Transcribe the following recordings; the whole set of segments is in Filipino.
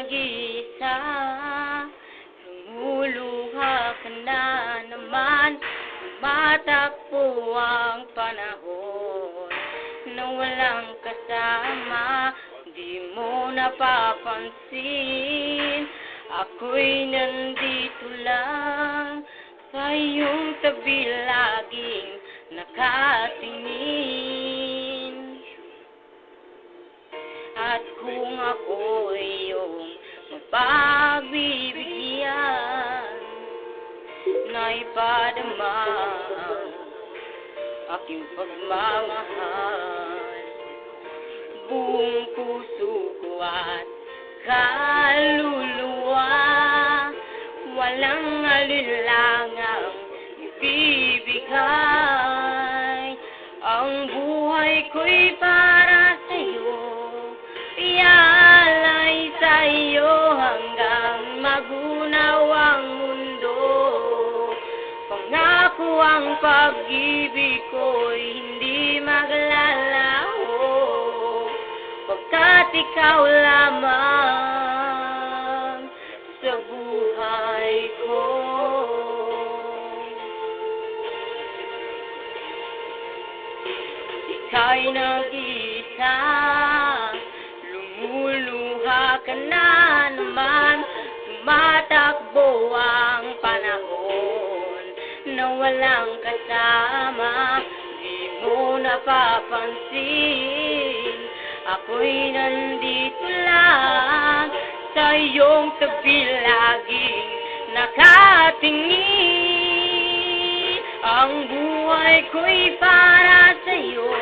nag-iisa, lumuluha ka na naman. Tumatakbo ang panahon na walang kasama, di mo napapansin. Ako'y nandito lang sa iyong tabi, laging nakatingin. At kung ako'y iyong mapagbibigyan, na ipadama ang aking pagmamahal, buong puso ko at kaluluwa, walang alinlangang ibibigay. Ang buhay ko'y para sa'yo, ialay sa'yo hanggang magunaw ang mundo. Pangako ang pag-ibig ko'y hindi maglalaho, pagkat ikaw lamang sa buhay ko. Ika'y nag-iisa, lumuluha ka na naman. Tumatakbo ang panahon na walang kasama, di mo napapansin. Ako'y nandito lang sa iyong tabi, laging nakatingin. Ang buhay ko'y para sa'yo,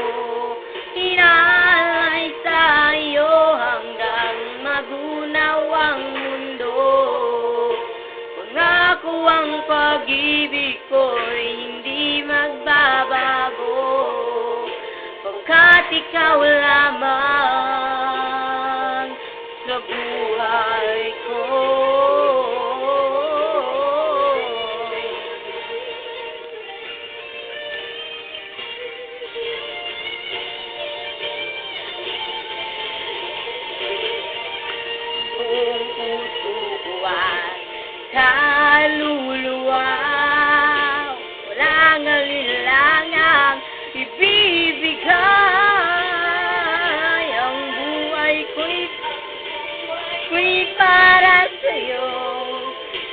inalay sa'yo hanggang magunaw ang mundo. Pangako ang pag-ibig ko'y hindi magbabago, pagkat ikaw lamang sa buhay ko. Buong puso ko at kaluluwa, walang alinlangang ibibigay. Ang buhay ko'y para sa'yo,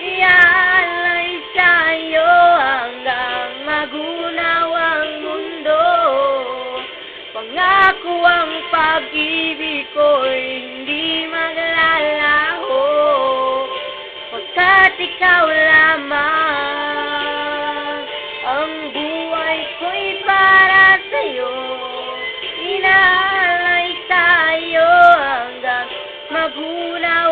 ialay sa'yo hanggang magunaw ang mundo. Pangako ang pag-ibig ko'y hindi maglalaho, pagkat ikaw lamang. Ang buhay ko'y para sa'yo, inalay sa'yo hanggang magunaw